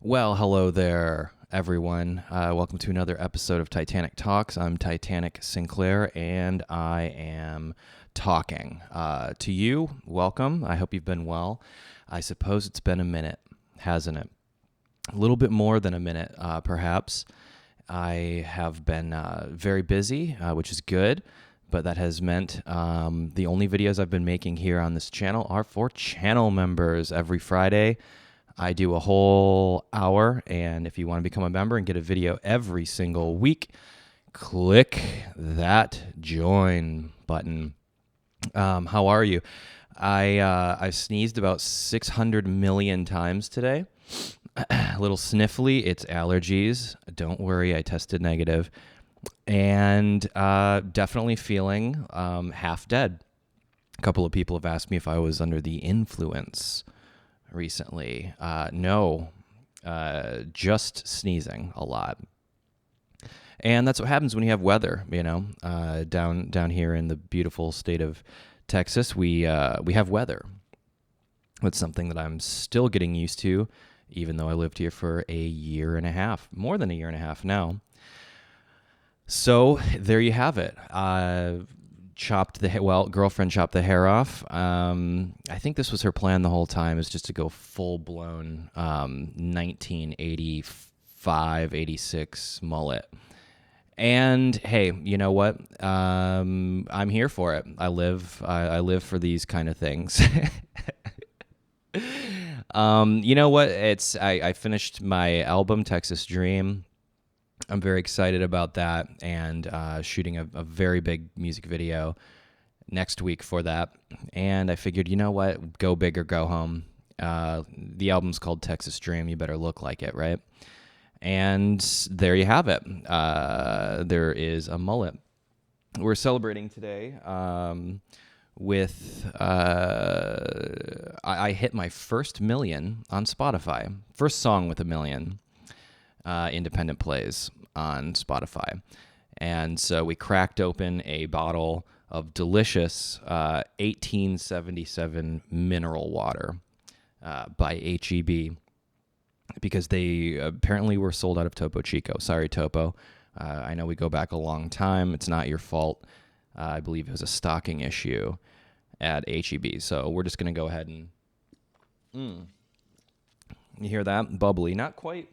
Well, hello there, everyone. Welcome to another episode of Titanic Talks. I'm Titanic Sinclair, and I am talking. To you, welcome. I hope you've been well. I suppose it's been a minute, hasn't it? A little bit more than a minute, perhaps. I have been very busy, which is good, but that has meant the only videos I've been making here on this channel are for channel members. Every Friday, I do a whole hour, and if you want to become a member and get a video every single week, click that join button. How are you? I sneezed about 600 million times today. A little sniffly. It's allergies. Don't worry, I tested negative, and definitely feeling half dead. A couple of people have asked me if I was under the influence recently. No, just sneezing a lot. And that's what happens when you have weather, down here in the beautiful state of Texas, we have weather. It's something that I'm still getting used to, even though I lived here for a year and a half, more than a year and a half now. So there you have it. Girlfriend chopped the hair off. I think this was her plan the whole time, is just to go full-blown 1985, 86 mullet. And hey, you know what? I'm here for it. I live for these kind of things. You know what? I finished my album, Texas Dream. I'm very excited about that, and shooting a very big music video next week for that. And I figured, you know what? Go big or go home. The album's called Texas Dream. You better look like it, right? And there you have it. There is a mullet. We're celebrating today with I hit my first million on Spotify. First song with 1 million. Independent plays on Spotify. And so we cracked open a bottle of delicious 1877 mineral water by HEB, because they apparently were sold out of Topo Chico. Sorry, Topo. I know we go back a long time. It's not your fault. I believe it was a stocking issue at HEB. So we're just going to go ahead and... You hear that? Bubbly. Not quite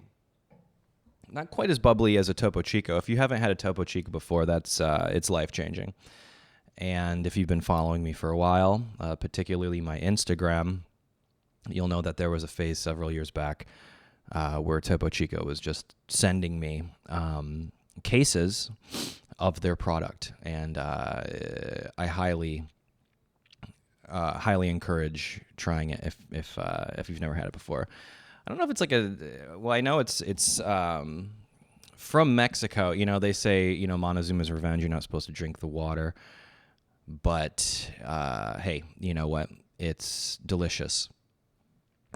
as bubbly as a Topo Chico. If you haven't had a Topo Chico before, that's it's life-changing. And if you've been following me for a while, particularly my Instagram, you'll know that there was a phase several years back where Topo Chico was just sending me cases of their product, and I highly encourage trying it if you've never had it before. I don't know if it's I know it's from Mexico. You know, they say, Montezuma's Revenge, you're not supposed to drink the water. But, hey, you know what? It's delicious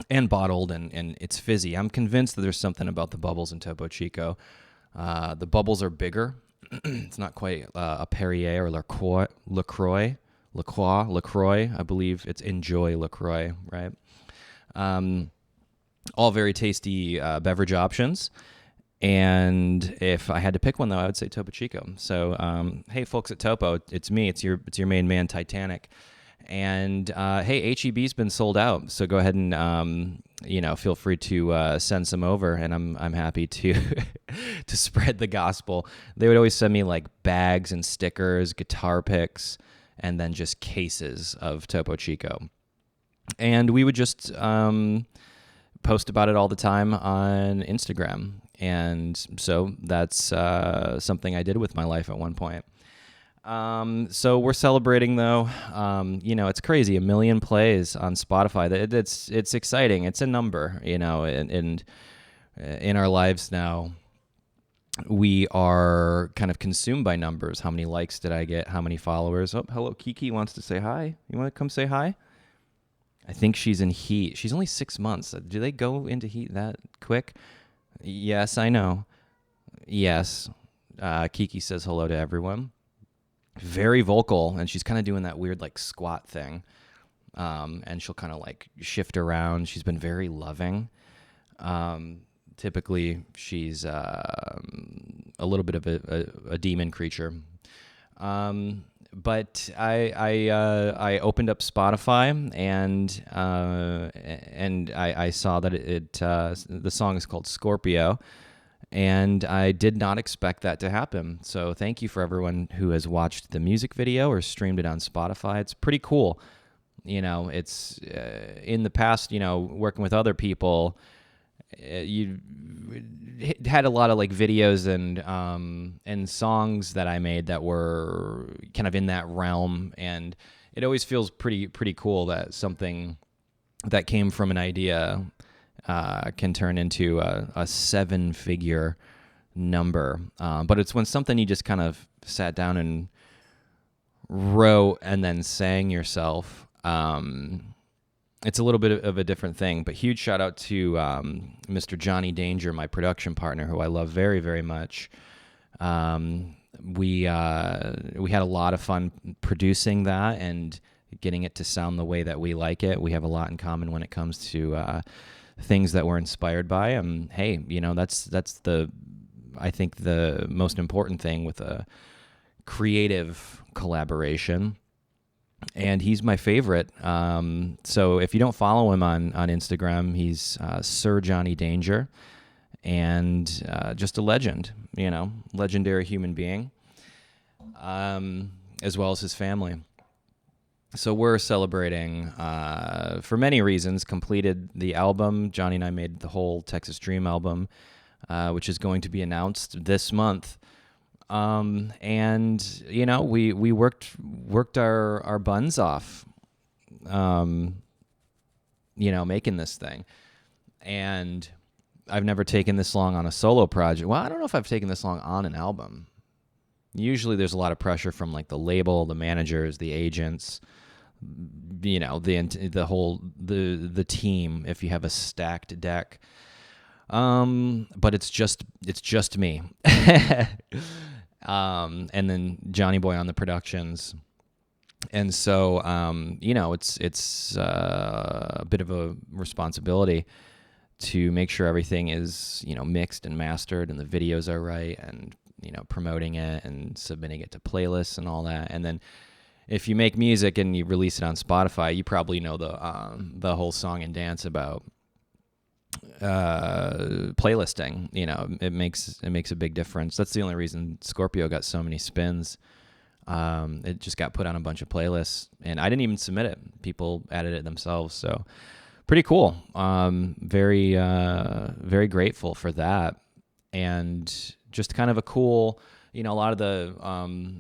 and bottled, and it's fizzy. I'm convinced that there's something about the bubbles in Topo Chico. The bubbles are bigger. It's not quite a Perrier or LaCroix. I believe it's Enjoy LaCroix, right? All very tasty beverage options. And if I had to pick one, though, I would say Topo Chico. So, hey, folks at Topo, it's me. It's your main man, Titanic. And, hey, HEB's been sold out. So go ahead and, feel free to send some over. And I'm happy to to spread the gospel. They would always send me, bags and stickers, guitar picks, and then just cases of Topo Chico. And we would just... post about it all the time on Instagram. And so that's something I did with my life at one point. So we're celebrating, though. It's crazy. 1 million plays on Spotify. It's exciting. It's a number, and in our lives now, we are kind of consumed by numbers. How many likes did I get? How many followers? Oh, hello, Kiki wants to say hi. You want to come say hi? I think she's in heat. She's only 6 months. Do they go into heat that quick? Yes, I know. Yes. Kiki says hello to everyone. Very vocal, and she's kind of doing that weird squat thing. And she'll kind of shift around. She's been very loving. Typically, she's a little bit of a demon creature. But I opened up Spotify and I saw that the song is called Scorpio, and I did not expect that to happen. So thank you for everyone who has watched the music video or streamed it on Spotify. It's pretty cool. It's in the past, working with other people, you had a lot of like videos and songs that I made that were kind of in that realm, and it always feels pretty cool that something that came from an idea can turn into a 7-figure number. But it's when something you just kind of sat down and wrote and then sang yourself. It's a little bit of a different thing, but huge shout out to Mr. Johnny Danger, my production partner, who I love very, very much. We had a lot of fun producing that and getting it to sound the way that we like it. We have a lot in common when it comes to things that we're inspired by. Hey, that's I think the most important thing with a creative collaboration. And he's my favorite. So if you don't follow him on Instagram, he's Sir Johnny Danger, and just a legend, legendary human being, as well as his family. So we're celebrating, for many reasons, completed the album. Johnny and I made the whole Texas Dream album, which is going to be announced this month. And we worked our buns off, making this thing. And I've never taken this long on a solo project. Well, I don't know if I've taken this long on an album. Usually there's a lot of pressure from like the label, the managers, the agents, the whole team, if you have a stacked deck. But it's just me. And then Johnny Boy on the productions. And so, it's a bit of a responsibility to make sure everything is, mixed and mastered and the videos are right, and, promoting it and submitting it to playlists and all that. And then if you make music and you release it on Spotify, you probably know the whole song and dance about playlisting. It makes a big difference. That's the only reason Scorpio got so many spins. It just got put on a bunch of playlists, and I didn't even submit it. People added it themselves, so pretty cool. Very grateful for that, and just kind of a cool, a lot of the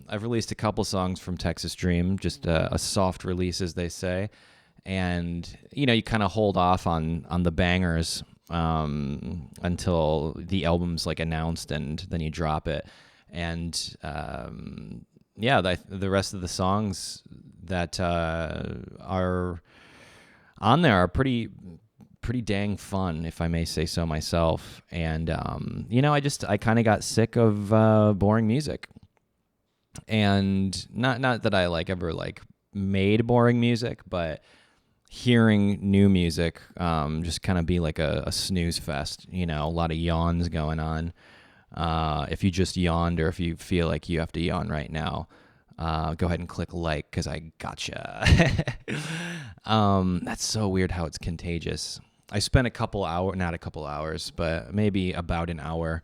I've released a couple songs from Texas Dream, just a soft release, as they say. And, you kind of hold off on the bangers until the album's like announced, and then you drop it. And the rest of the songs that are on there are pretty dang fun, if I may say so myself. And I kind of got sick of boring music, and not that I ever made boring music, but hearing new music just kind of be like a snooze fest. A lot of yawns going on. If you just yawned, or if you feel like you have to yawn right now, go ahead and click like, because I gotcha. That's so weird how it's contagious. I spent not a couple hours, but maybe about an hour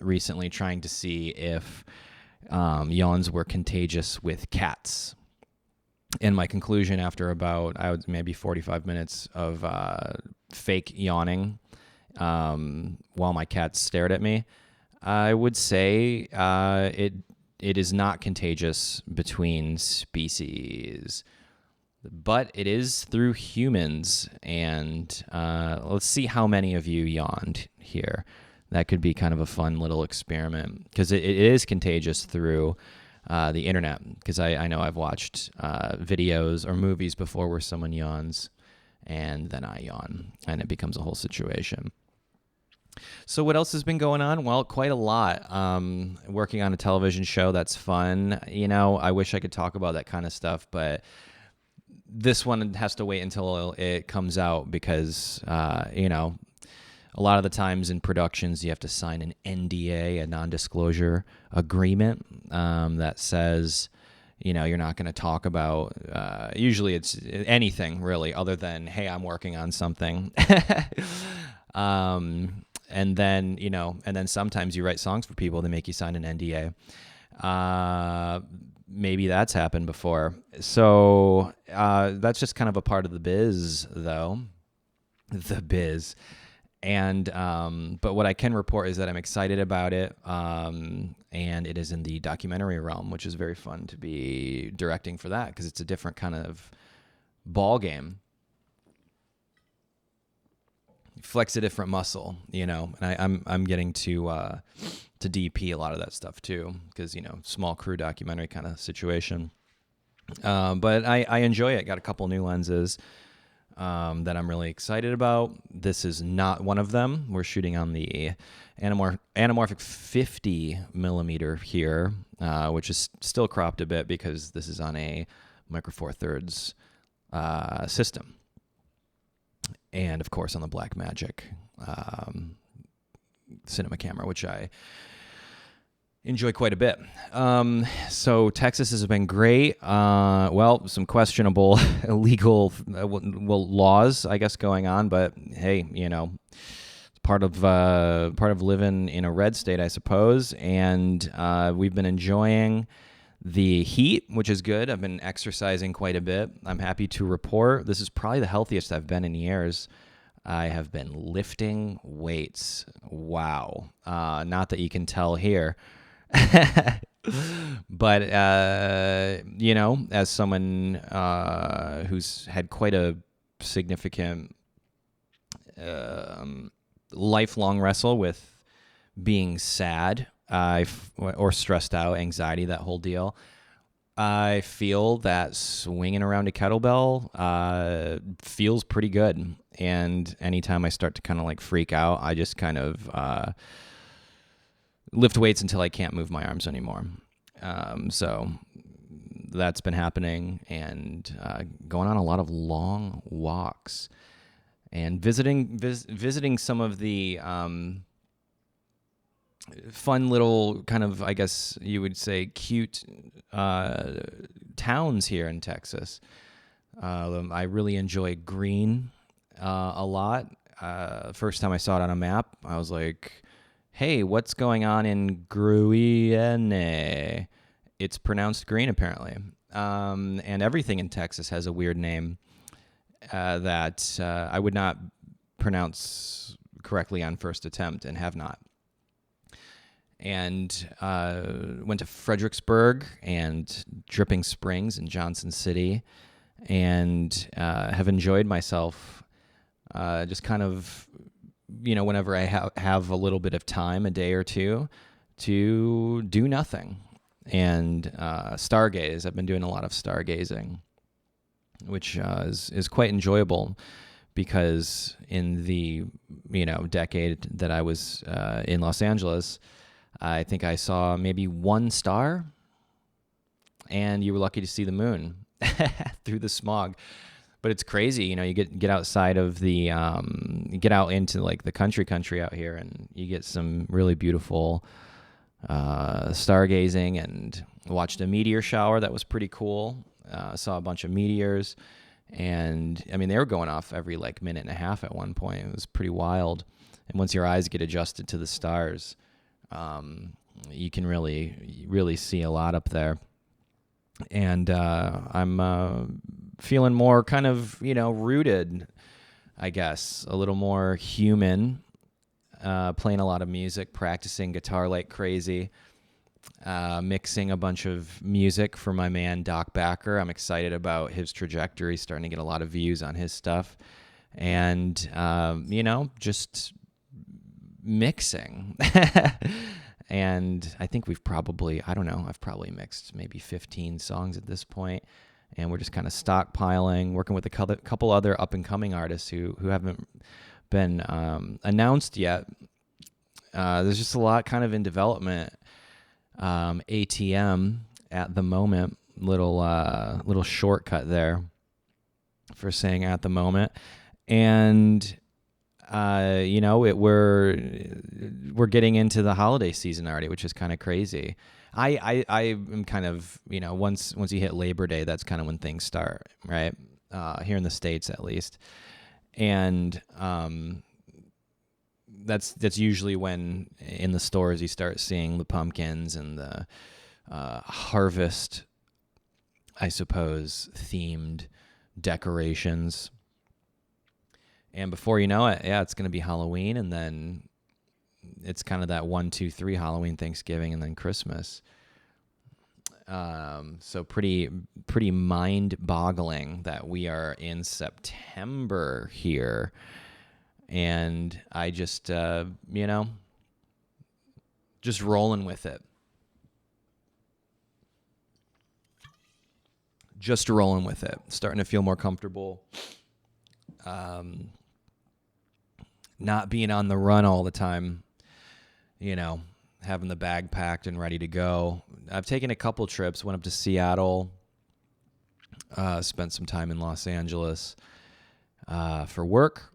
recently trying to see if yawns were contagious with cats. And my conclusion after about, maybe 45 minutes of fake yawning while my cats stared at me, I would say it is not contagious between species, but it is through humans. And let's see how many of you yawned here. That could be kind of a fun little experiment, because it is contagious through the internet, because I know I've watched videos or movies before where someone yawns and then I yawn, and it becomes a whole situation. So what else has been going on? Well, quite a lot. Working on a television show that's fun. I wish I could talk about that kind of stuff, but this one has to wait until it comes out, because a lot of the times in productions, you have to sign an NDA, a non-disclosure agreement, that says, you're not going to talk about, usually it's anything really other than, hey, I'm working on something. And then sometimes you write songs for people that make you sign an NDA. Maybe that's happened before. So that's just kind of a part of the biz, though. The biz. And but what I can report is that I'm excited about it, and it is in the documentary realm, which is very fun to be directing for that because it's a different kind of ball game. Flex a different muscle, and I'm getting to DP a lot of that stuff too because small crew documentary kind of situation. But I enjoy it. Got a couple new lenses that I'm really excited about. This is not one of them. We're shooting on the anamorphic 50 millimeter here, which is still cropped a bit because this is on a Micro Four Thirds system. And of course on the Blackmagic cinema camera, which I enjoy quite a bit. So Texas has been great. Some questionable illegal laws, I guess, going on, but hey, it's part of living in a red state, I suppose. And we've been enjoying the heat, which is good. I've been exercising quite a bit. I'm happy to report this is probably the healthiest I've been in years. I have been lifting weights. Wow. Not that you can tell here. But, as someone who's had quite a significant lifelong wrestle with being sad or stressed out, anxiety, that whole deal, I feel that swinging around a kettlebell feels pretty good. And anytime I start to kind of like freak out, I just kind of lift weights until I can't move my arms anymore. So that's been happening, and going on a lot of long walks and visiting some of the fun little kind of, I guess you would say, cute towns here in Texas. I really enjoy Green a lot. First time I saw it on a map, I was like, hey, what's going on in Gruene? It's pronounced green, apparently. And everything in Texas has a weird name that I would not pronounce correctly on first attempt and have not. And went to Fredericksburg and Dripping Springs and Johnson City, and have enjoyed myself just kind of, whenever I have a little bit of time, a day or two, to do nothing. And stargaze. I've been doing a lot of stargazing, which is quite enjoyable because in the decade that I was in Los Angeles, I think I saw maybe one star, and you were lucky to see the moon through the smog. But it's crazy, you get outside of the, get out into like the country out here, and you get some really beautiful stargazing, and watched a meteor shower that was pretty cool. Saw a bunch of meteors, and I mean, they were going off every like minute and a half at one point. It was pretty wild. And once your eyes get adjusted to the stars, you can really see a lot up there. And I'm feeling more kind of, rooted, I guess, a little more human, playing a lot of music, practicing guitar like crazy, mixing a bunch of music for my man Doc Backer. I'm excited about his trajectory, starting to get a lot of views on his stuff. And, just mixing. And I think I've probably mixed maybe 15 songs at this point. And we're just kind of stockpiling, working with a couple other up-and-coming artists who haven't been announced yet. There's just a lot kind of in development. ATM at the moment, little shortcut there for saying at the moment. And we're getting into the holiday season already, which is kind of crazy. I am kind of, once you hit Labor Day, that's kind of when things start, right? Here in the States, at least. And that's usually when in the stores you start seeing the pumpkins and the harvest, I suppose, themed decorations. And before you know it, it's going to be Halloween, and then it's kind of that 1, 2, 3 Halloween, Thanksgiving, and then Christmas. So pretty mind-boggling that we are in September here, and I just just rolling with it. Just rolling with it. Starting to feel more comfortable. Not being on the run all the time, having the bag packed and ready to go. I've taken a couple trips, went up to Seattle, spent some time in Los Angeles for work.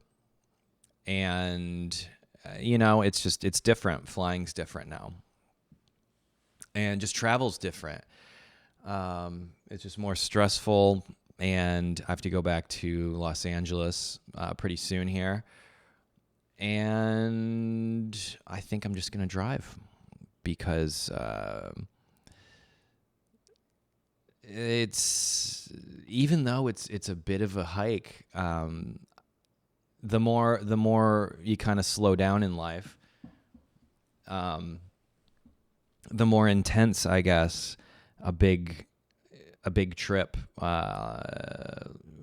And, it's different. Flying's different now. And just travel's different. It's just more stressful. And I have to go back to Los Angeles pretty soon here. And I think I'm just going to drive because even though it's a bit of a hike, the more you kind of slow down in life, the more intense, I guess, a big trip,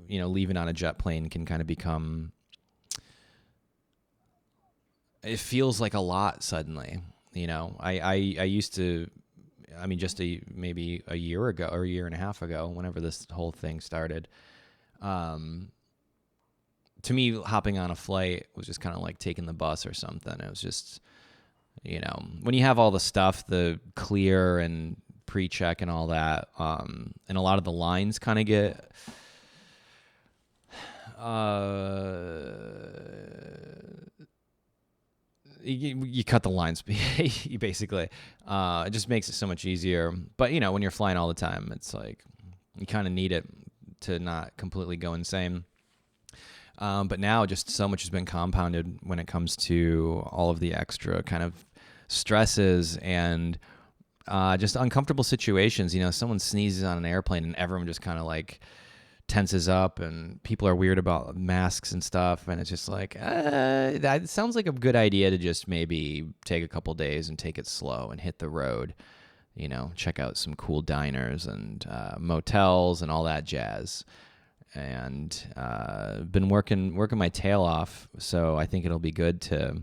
leaving on a jet plane can kind of become. It feels like a lot suddenly. I used to, just maybe a year ago or a year and a half ago, whenever this whole thing started, to me, hopping on a flight was just kind of like taking the bus or something. It was just, when you have all the stuff, the clear and pre-check and all that, and a lot of the lines kind of get you cut the lines basically. It just makes it so much easier. But when you're flying all the time, it's like you kind of need it to not completely go insane. But now just so much has been compounded when it comes to all of the extra kind of stresses and just uncomfortable situations. Someone sneezes on an airplane and everyone just kind of like tenses up, and people are weird about masks and stuff, and it's just like that sounds like a good idea to just maybe take a couple days and take it slow and hit the road, check out some cool diners and motels and all that jazz. And been working my tail off, so I think it'll be good to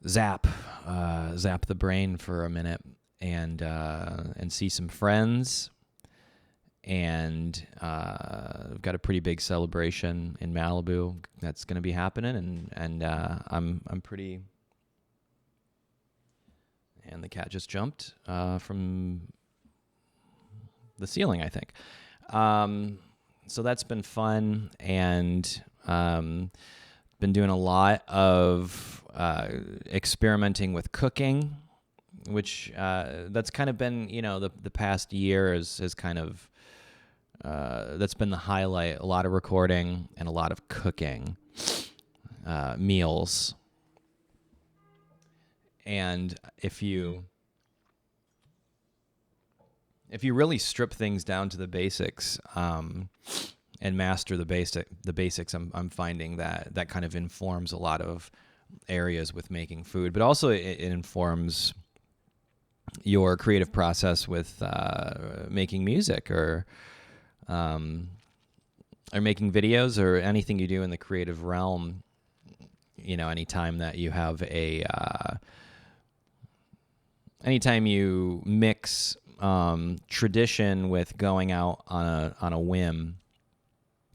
zap the brain for a minute and see some friends. And we've got a pretty big celebration in Malibu that's going to be happening, and I'm pretty. And the cat just jumped from the ceiling, I think. So that's been fun, and been doing a lot of experimenting with cooking, which that's kind of been the past year has kind of. That's been the highlight. A lot of recording and a lot of cooking, meals. And if you really strip things down to the basics, and master the basics, I'm finding that kind of informs a lot of areas with making food, but also it informs your creative process with making music or making videos or anything you do in the creative realm. Anytime that you have anytime you mix tradition with going out on a whim,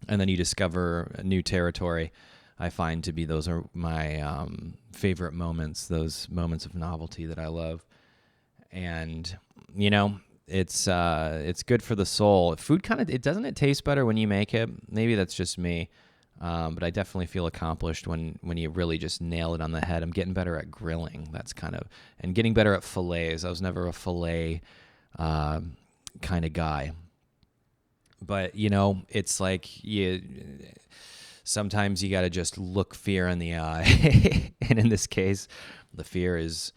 and then you discover a new territory, I find to be those are my favorite moments, those moments of novelty that I love. And it's good for the soul. Food it doesn't it taste better when you make it? Maybe that's just me. But I definitely feel accomplished when you really just nail it on the head. I'm getting better at grilling. And getting better at fillets. I was never a fillet kind of guy. But, it's like sometimes you got to just look fear in the eye. And in this case, the fear is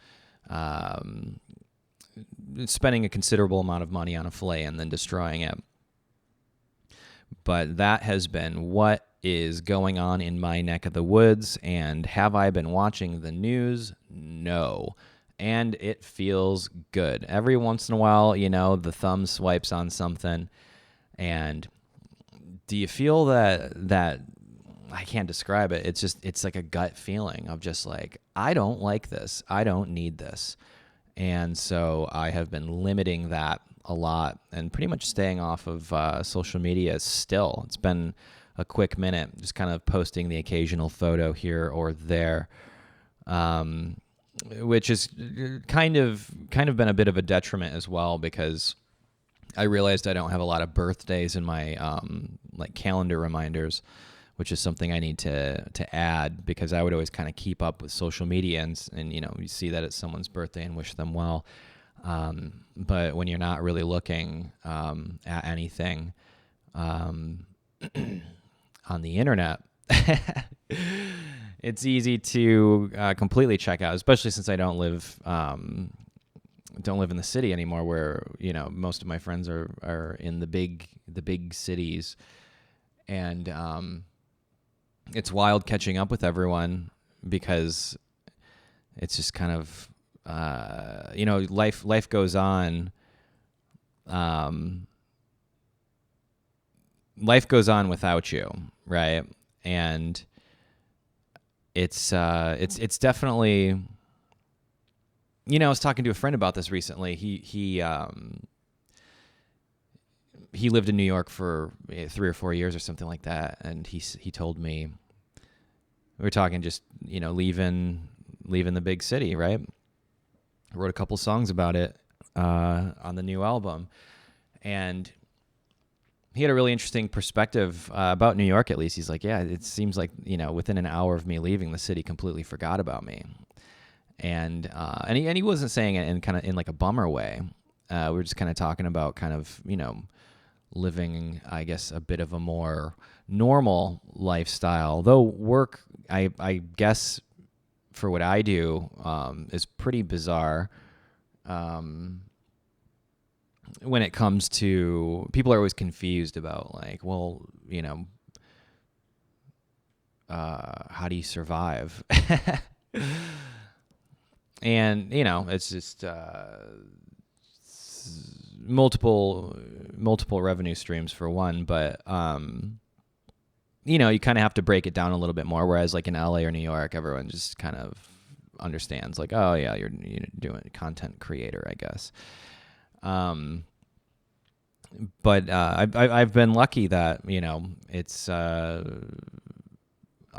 spending a considerable amount of money on a fillet and then destroying it. But that has been what is going on in my neck of the woods. And have I been watching the news? No. And it feels good. Every once in a while, the thumb swipes on something. And do you feel that I can't describe it. It's like a gut feeling of just like, I don't like this. I don't need this. And so I have been limiting that a lot and pretty much staying off of social media still. It's been a quick minute, just kind of posting the occasional photo here or there, which is kind of been a bit of a detriment as well, because I realized I don't have a lot of birthdays in my like calendar reminders, which is something I need to add, because I would always kind of keep up with social media and you see that it's someone's birthday and wish them well. But when you're not really looking at anything on the internet, it's easy to completely check out, especially since I don't live in the city anymore, where most of my friends are in the big cities, and it's wild catching up with everyone, because it's just kind of life goes on. Life goes on without you, right? And it's definitely. I was talking to a friend about this recently. He lived in New York for 3 or 4 years or something like that, and he told me, we were talking just leaving the big city, right? I wrote a couple songs about it on the new album, and he had a really interesting perspective about New York. At least he's like, yeah, it seems like within an hour of me leaving, the city completely forgot about me. And he wasn't saying it in like a bummer way. We were just kind of talking about living, I guess, a bit of a more normal lifestyle. Though work, I guess, for what I do, is pretty bizarre. When it comes to, people are always confused about like, well, how do you survive? And it's just multiple revenue streams for one, but you kind of have to break it down a little bit more. Whereas like in LA or New York, everyone just kind of understands like, oh yeah, you're doing content creator, I guess. But I've been lucky that it's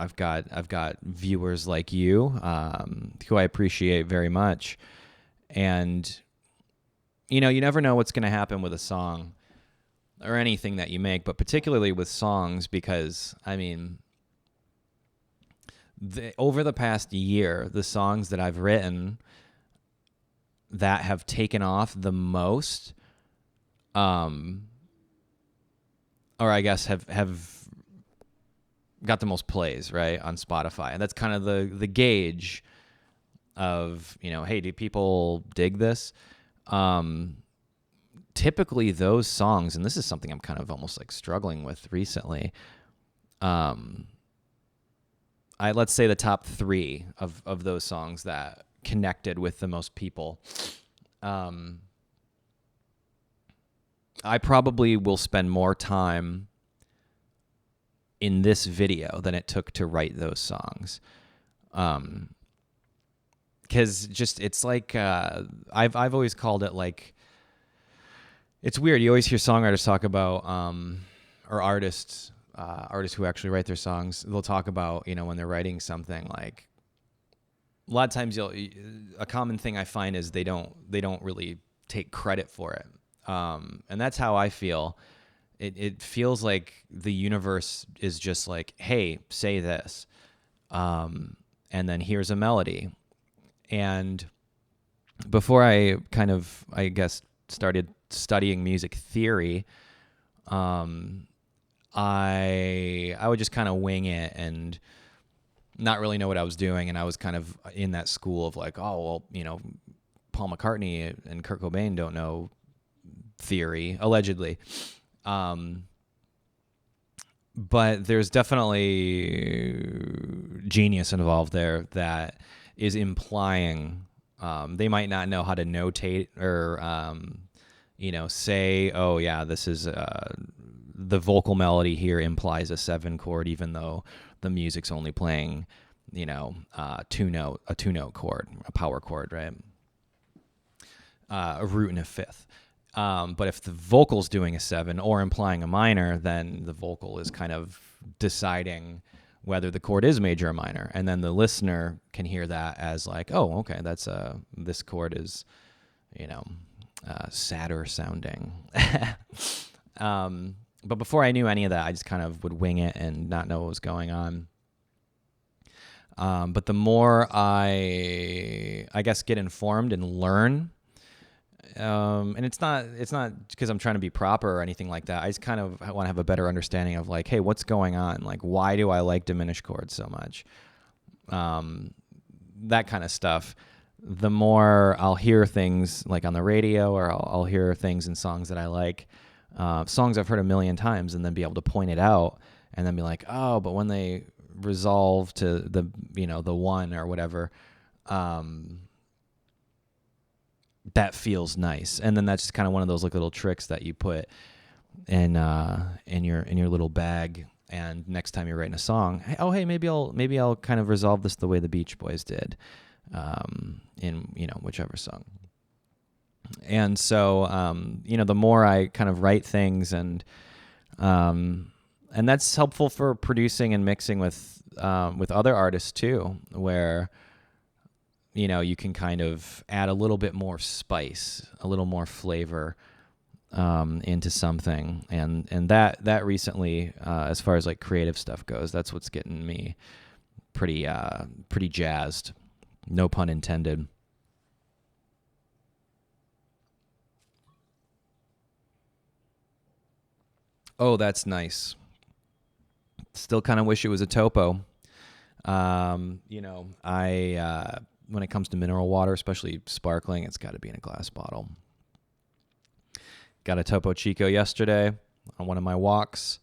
I've got viewers like you, who I appreciate very much. And, you never know what's going to happen with a song or anything that you make, but particularly with songs, because, over the past year, the songs that I've written that have taken off the most, or I guess have got the most plays, right, on Spotify. And that's kind of the gauge of, hey, do people dig this? Typically those songs, and this is something I'm kind of almost like struggling with recently, let's say the top 3 of those songs that connected with the most people, I probably will spend more time in this video than it took to write those songs. Because just, it's like, I've always called it like, it's weird. You always hear songwriters talk about, or artists who actually write their songs, they'll talk about, when they're writing something, like, a lot of times a common thing I find is they don't really take credit for it. And that's how I feel. it feels like the universe is just like, hey, say this, and then here's a melody. And before I kind of, I guess, started studying music theory, I would just kind of wing it and not really know what I was doing. And I was kind of in that school of like, oh, well, Paul McCartney and Kurt Cobain don't know theory, allegedly. But there's definitely genius involved there that is implying they might not know how to notate or say, oh yeah, this is the vocal melody here implies a 7 chord, even though the music's only playing a two note chord, a power chord, right? A root and a fifth. But if the vocal's doing a 7 or implying a minor, then the vocal is kind of deciding whether the chord is major or minor. And then the listener can hear that as like, oh, okay, that's this chord is, sadder sounding. But before I knew any of that, I just kind of would wing it and not know what was going on. But the more I guess, get informed and learn, and it's not because I'm trying to be proper or anything like that. I just kind of want to have a better understanding of like, hey, what's going on? Like, why do I like diminished chords so much? That kind of stuff. The more I'll hear things like on the radio, or I'll hear things in songs that I like, songs I've heard a million times, and then be able to point it out and then be like, oh, but when they resolve to the one or whatever, that feels nice. And then that's just kind of one of those little tricks that you put in your little bag. And next time you're writing a song, hey, maybe I'll kind of resolve this the way the Beach Boys did, in whichever song. And so the more I kind of write things, and that's helpful for producing and mixing with other artists too, where you can kind of add a little bit more spice, a little more flavor into something. And that recently, as far as like creative stuff goes, that's what's getting me pretty jazzed. No pun intended. Oh, that's nice. Still kind of wish it was a Topo. I when it comes to mineral water, especially sparkling, it's got to be in a glass bottle. Got a Topo Chico yesterday on one of my walks.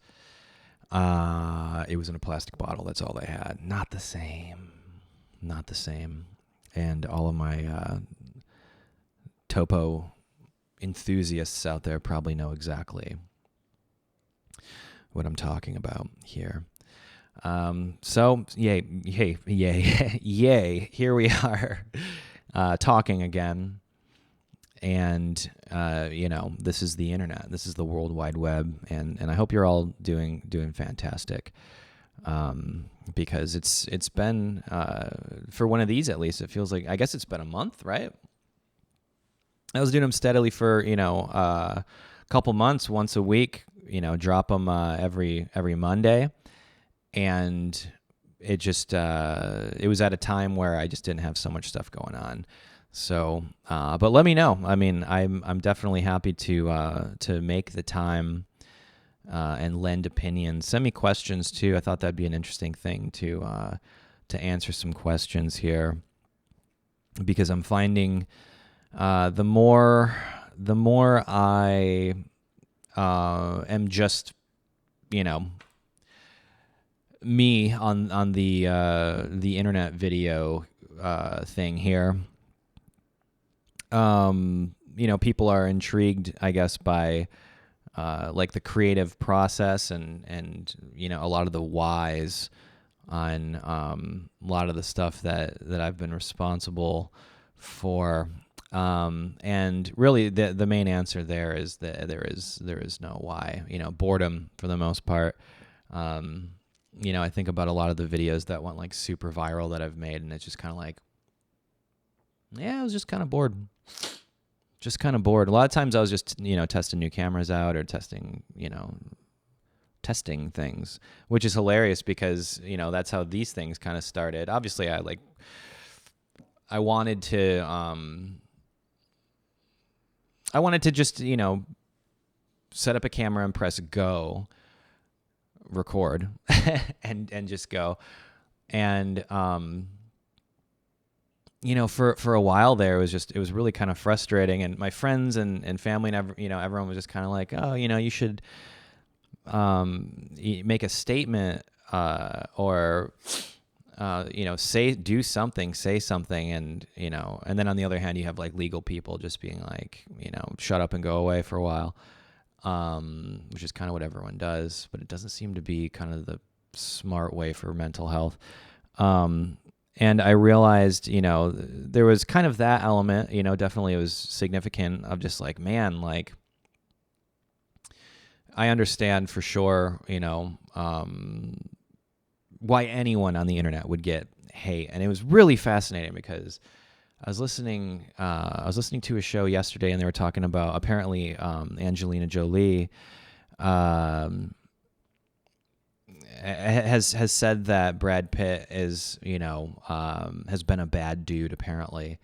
It was in a plastic bottle. That's all they had. Not the same. And all of my Topo enthusiasts out there probably know exactly what I'm talking about here. So yay, here we are, talking again. And, this is the internet. This is the World Wide Web. And I hope you're all doing fantastic. Because it's been, for one of these, at least, it feels like, I guess it's been a month, right? I was doing them steadily for, a couple months, once a week, drop them, every Monday. And it just, it was at a time where I just didn't have so much stuff going on. So, but let me know. I mean, I'm definitely happy to make the time, and lend opinions. Send me questions too. I thought that'd be an interesting thing to answer some questions here, because I'm finding, the more I, am just, me on the internet video thing here. People are intrigued, I guess, by like the creative process and a lot of the whys on a lot of the stuff that I've been responsible for. And really the main answer there is that there is no why. Boredom for the most part. I think about a lot of the videos that went like super viral that I've made, and it's just kind of like, yeah, I was just kind of bored. just kind of bored. A lot of times I was just, testing new cameras out or testing things, which is hilarious because, that's how these things kind of started. Obviously, I wanted to just, set up a camera and press go, record, and just go. And, for a while there, it was really kind of frustrating. And my friends and family and everyone was just kind of like, oh, you should make a statement or say something. And, and then on the other hand, you have like legal people just being like, shut up and go away for a while, which is kind of what everyone does. But it doesn't seem to be kind of the smart way for mental health. And I realized, there was kind of that element, definitely it was significant of just like, man, like, I understand for sure, why anyone on the internet would get hate. And it was really fascinating because I was listening to a show yesterday and they were talking about apparently Angelina Jolie has said that Brad Pitt is, has been a bad dude apparently.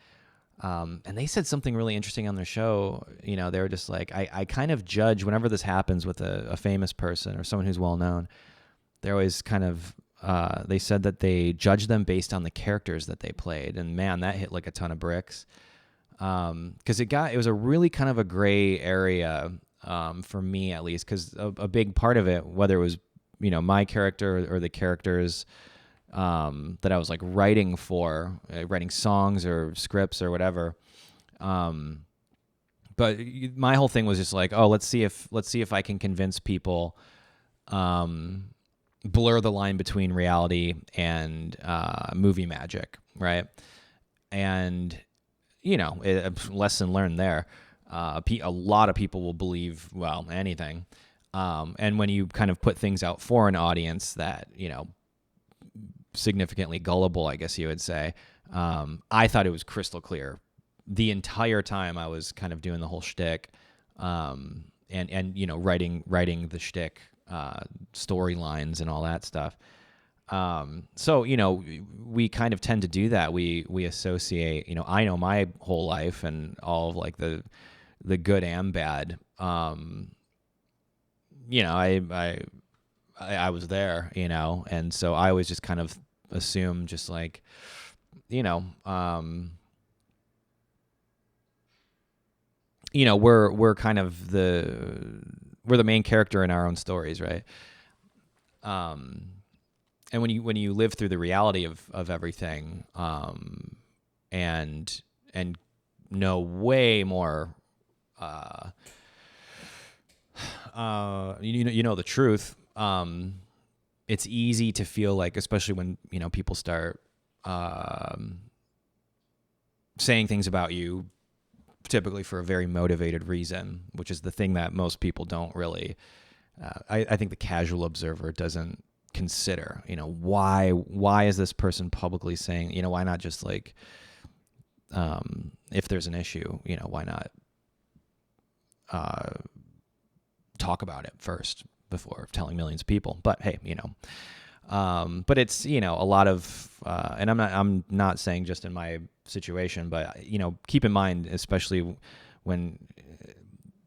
And they said something really interesting on their show. They were just like, I kind of judge whenever this happens with a famous person or someone who's well known. They're always kind of, they said that they judge them based on the characters that they played. And man, that hit like a ton of bricks. Cause it was a really kind of a gray area, for me at least. Cause a big part of it, whether it was, my character or the characters, that I was like writing for, writing songs or scripts or whatever. But my whole thing was just like, oh, let's see if I can convince people, blur the line between reality and movie magic, right? And lesson learned there. A lot of people will believe, well, anything. And when you kind of put things out for an audience that, significantly gullible, I guess you would say, I thought it was crystal clear the entire time I was kind of doing the whole shtick, and writing the shtick, storylines and all that stuff. So we kind of tend to do that. We associate, I know my whole life and all of like the good and bad. I was there, and so I always just kind of assume just like, we're kind of we're the main character in our own stories, right? And when you live through the reality of everything, and know way more, the truth, it's easy to feel like, especially when, people start, saying things about you, typically for a very motivated reason, which is the thing that most people don't really, I think the casual observer doesn't consider, why is this person publicly saying, why not just like, if there's an issue, why not, talk about it first before telling millions of people. But hey, but it's, a lot of, and I'm not saying just in my situation, but, keep in mind, especially when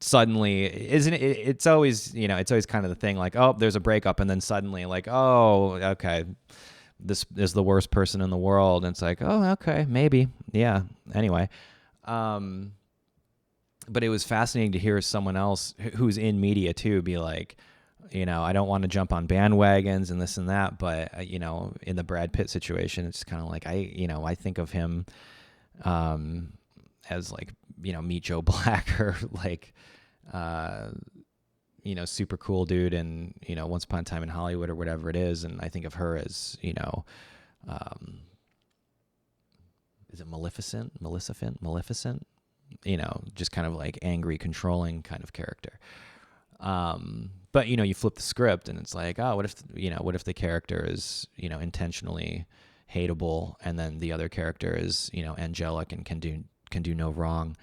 suddenly, it's always, it's always kind of the thing like, oh, there's a breakup. And then suddenly like, oh, okay, this is the worst person in the world. And it's like, oh, okay, maybe. Yeah. Anyway. But it was fascinating to hear someone else who's in media too be like, I don't want to jump on bandwagons and this and that, but in the Brad Pitt situation, it's kind of like I think of him as like, Meet Joe Black or like super cool dude and Once Upon a Time in Hollywood or whatever it is, and I think of her as is it Maleficent, just kind of like angry, controlling kind of character. But you flip the script and it's like, oh, what if the character is, intentionally hateable, and then the other character is, angelic and can do no wrong.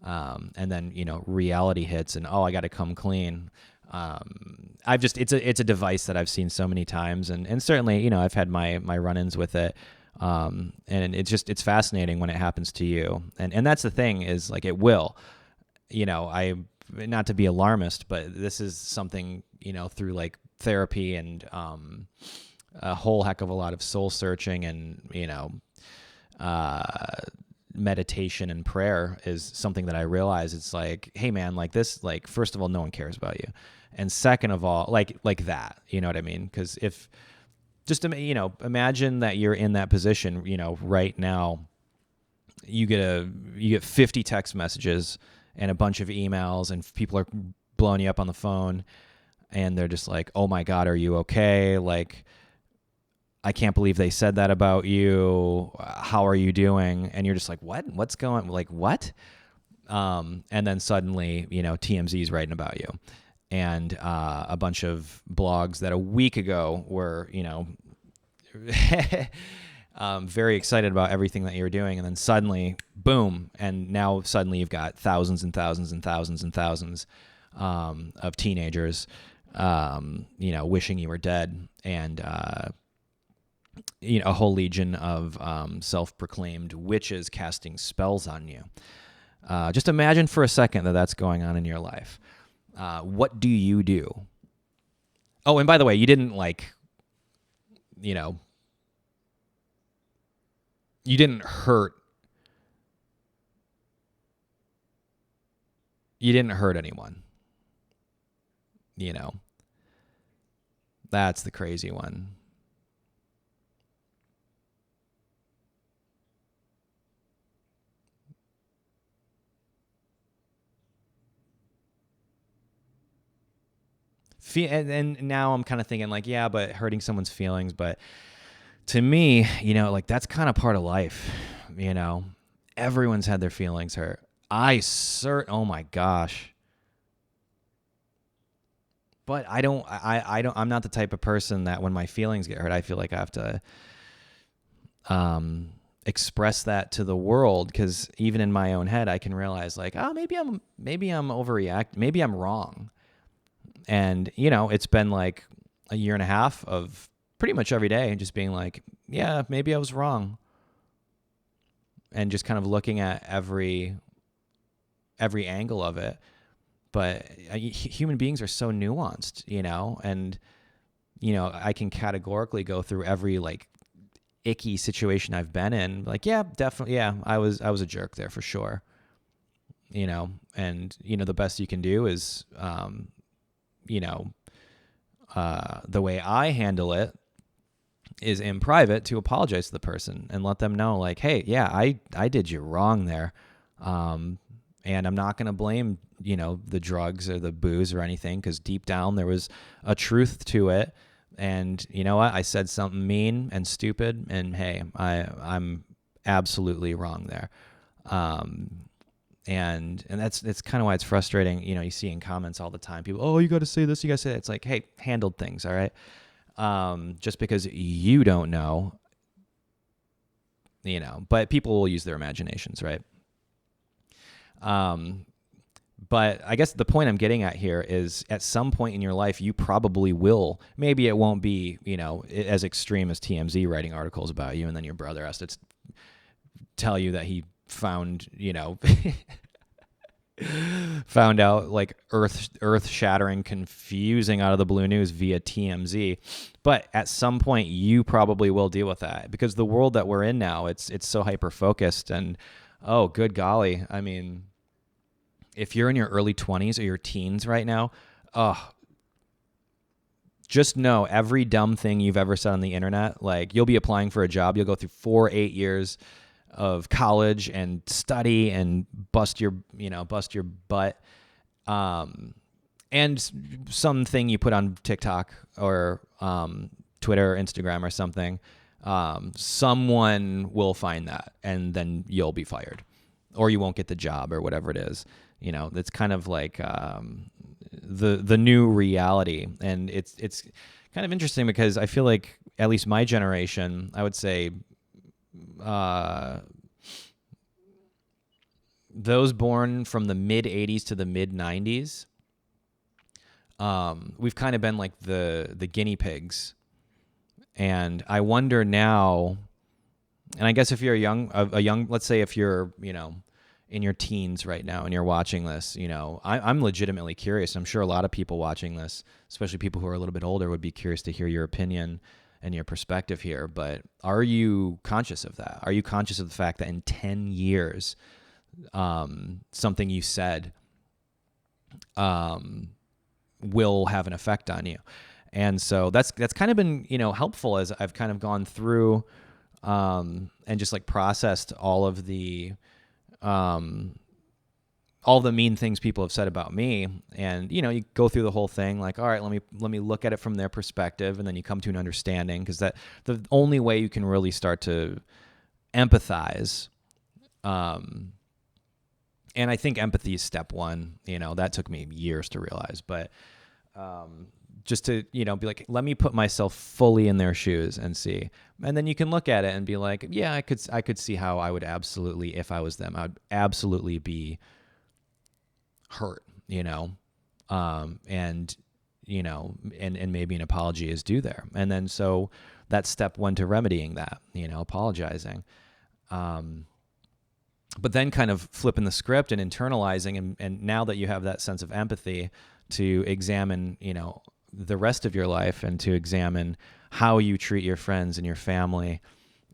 And then, reality hits and, oh, I got to come clean. It's a device that I've seen so many times, and certainly, I've had my run-ins with it. And it's fascinating when it happens to you. And that's the thing is like, it will, not to be alarmist, but this is something, through like therapy and, a whole heck of a lot of soul searching and, meditation and prayer is something that I realize. It's like, hey man, like this, like, first of all, no one cares about you. And second of all, like that, you know what I mean? Cause if just, imagine that you're in that position, right now, you get 50 text messages and a bunch of emails and people are blowing you up on the phone and they're just like, oh my God, are you okay? Like, I can't believe they said that about you. How are you doing? And you're just like, what? What's going? Like, what? And then suddenly, TMZ is writing about you, and a bunch of blogs that a week ago were, very excited about everything that you were doing, and then suddenly, boom! And now suddenly you've got thousands and thousands and thousands and thousands of teenagers, wishing you were dead, and a whole legion of self-proclaimed witches casting spells on you. Just imagine for a second that that's going on in your life. What do you do? Oh, and by the way, you didn't you didn't hurt. You didn't hurt anyone. That's the crazy one. And now I'm kind of thinking like, yeah, but hurting someone's feelings. But to me, like that's kind of part of life. Everyone's had their feelings hurt. Oh my gosh. But I'm not the type of person that when my feelings get hurt, I feel like I have to express that to the world, because even in my own head, I can realize like, oh, maybe I'm overreacting. Maybe I'm wrong. And, it's been like a year and a half of pretty much every day just being like, yeah, maybe I was wrong. And just kind of looking at every angle of it. But human beings are so nuanced, and, I can categorically go through every like icky situation I've been in. Like, yeah, definitely. Yeah, I was a jerk there for sure. And, the best you can do is, the way I handle it is in private to apologize to the person and let them know like, hey, yeah, I did you wrong there. And I'm not going to blame, the drugs or the booze or anything, because deep down there was a truth to it. And you know what? I said something mean and stupid, and hey, I'm absolutely wrong there. And that's kind of why it's frustrating. You see in comments all the time, people, oh, you got to say this, you got to say that. It's like, hey, handled things, all right? Just because you don't know, but people will use their imaginations, right? But I guess the point I'm getting at here is at some point in your life, you probably will, maybe it won't be, as extreme as TMZ writing articles about you, and then your brother has to tell you that he found, found out like earth-shattering, confusing out of the blue news via TMZ. But at some point, you probably will deal with that, because the world that we're in now, it's so hyper-focused, and oh, good golly. I mean, if you're in your early 20s or your teens right now, just know every dumb thing you've ever said on the internet, like you'll be applying for a job, you'll go through 8 years of college and study and bust your butt. And something you put on TikTok or Twitter or Instagram or something, someone will find that, and then you'll be fired, or you won't get the job, or whatever it is. That's kind of like the new reality. And it's kind of interesting, because I feel like at least my generation, I would say those born from the mid 80s to the mid 90s, we've kind of been like the guinea pigs. And I wonder now, and I guess if you're a young, let's say if you're, in your teens right now and you're watching this, I'm legitimately curious. I'm sure a lot of people watching this, especially people who are a little bit older, would be curious to hear your opinion and your perspective here. But are you conscious of that? Are you conscious of the fact that in 10 years, something you said will have an effect on you? And so that's kind of been, helpful as I've kind of gone through and just like processed all the mean things people have said about me. And, you go through the whole thing like, all right, let me look at it from their perspective. And then you come to an understanding, because that the only way you can really start to empathize. And I think empathy is step one, that took me years to realize, but, just to, be like, let me put myself fully in their shoes and see. And then you can look at it and be like, yeah, I could see how I would absolutely, if I was them, I would absolutely be hurt, and maybe an apology is due there. And then, so that's step one to remedying that, apologizing. But then kind of flipping the script and internalizing. And now that you have that sense of empathy, to examine, the rest of your life, and to examine how you treat your friends and your family.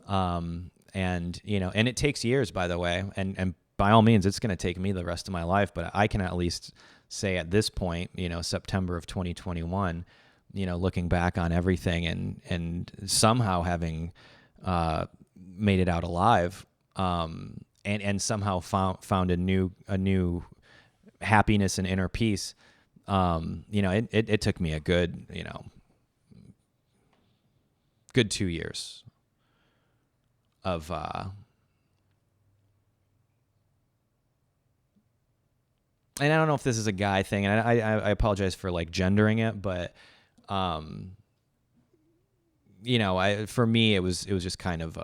And it takes years, by the way, and by all means, it's going to take me the rest of my life, but I can at least say at this point, September of 2021, looking back on everything and somehow having, made it out alive, and somehow found a new happiness and inner peace. It took me a good 2 years of, and I don't know if this is a guy thing, and I apologize for like gendering it, but, for me, it was just kind of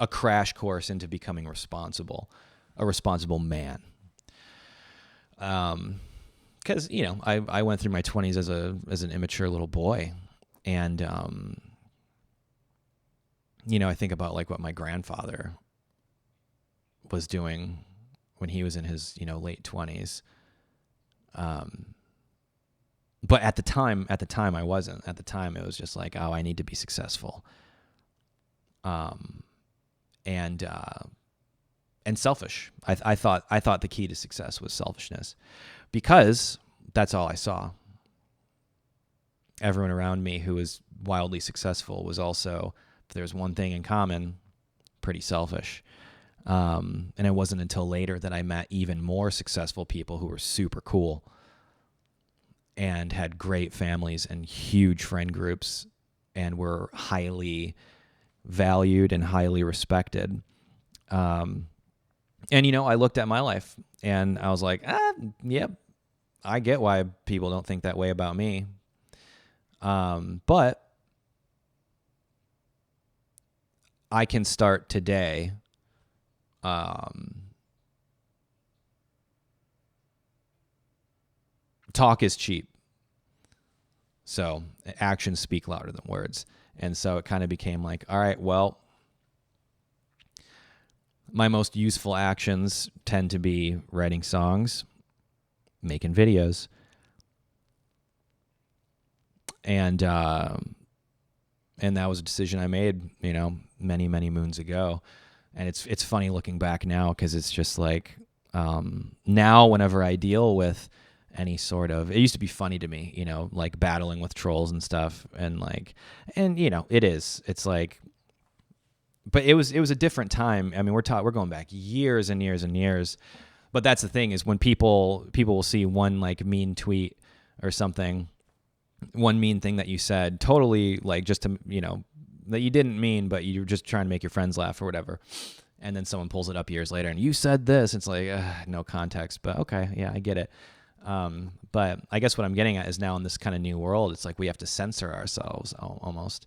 a crash course into becoming a responsible man. Because, I went through my 20s as an immature little boy. And, I think about like what my grandfather was doing when he was in his, late 20s. But at the time I wasn't. At the time it was just like, oh, I need to be successful. And selfish. I thought the key to success was selfishness, because that's all I saw. Everyone around me who was wildly successful was also, if there's one thing in common, pretty selfish. And it wasn't until later that I met even more successful people who were super cool and had great families and huge friend groups and were highly valued and highly respected. And, I looked at my life and I was like, yep, I get why people don't think that way about me. But I can start today, talk is cheap. So actions speak louder than words. And so it kind of became like, all right, well, my most useful actions tend to be writing songs, making videos. And that was a decision I made, many, many moons ago. And it's funny looking back now, because it's just like, now whenever I deal with any sort of, it used to be funny to me, like battling with trolls and stuff, and it's like, but it was a different time. I mean, we're going back years and years and years, but that's the thing, is when people will see one like mean tweet or something, one mean thing that you said, totally like just to, that you didn't mean, but you were just trying to make your friends laugh or whatever. And then someone pulls it up years later and you said this. It's like, no context, but okay. Yeah, I get it. But I guess what I'm getting at is now in this kind of new world, it's like we have to censor ourselves almost.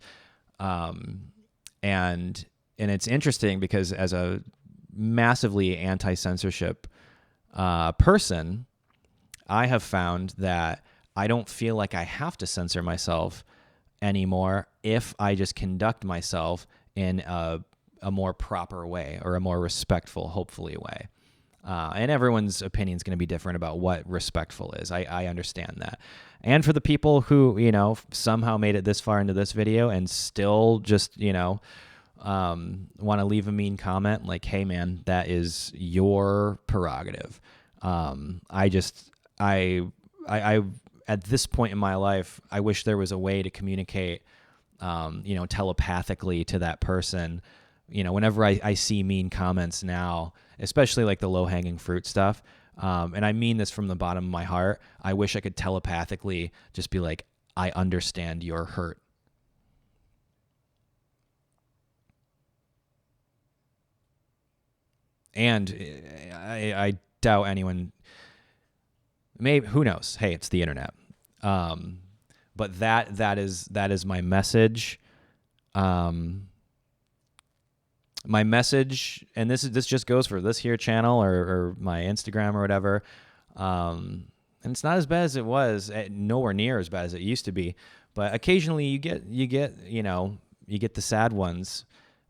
And it's interesting because as a massively anti-censorship person, I have found that I don't feel like I have to censor myself anymore if I just conduct myself in a more proper way, or a more respectful, hopefully, way. And everyone's opinion is going to be different about what respectful is. I understand that. And for the people who, somehow made it this far into this video and still just, want to leave a mean comment, like, hey man, that is your prerogative. I at this point in my life, I wish there was a way to communicate, telepathically to that person. Whenever I see mean comments now, especially like the low-hanging fruit stuff, and I mean this from the bottom of my heart, I wish I could telepathically just be like, I understand your hurt. And I doubt anyone, maybe, who knows? Hey, it's the internet. But that is my message. My message, and this just goes for this here channel or my Instagram or whatever. And it's not as bad as it was, nowhere near as bad as it used to be. But occasionally you get the sad ones.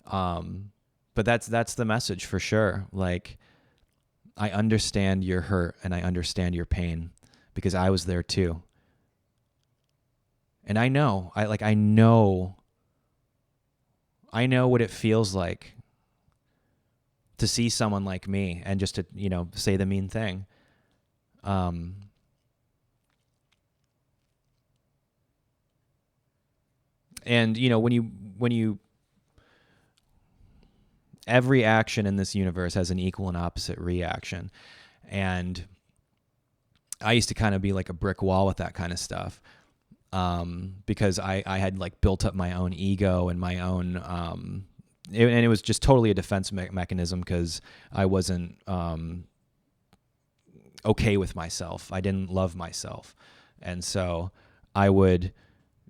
But that's the message for sure. Like, I understand your hurt and I understand your pain because I was there too. And I know what it feels like to see someone like me and just to, say the mean thing. And when you every action in this universe has an equal and opposite reaction. And I used to kind of be like a brick wall with that kind of stuff. Because I had like built up my own ego and my own, and it was just totally a defense mechanism because I wasn't okay with myself. I didn't love myself. And so I would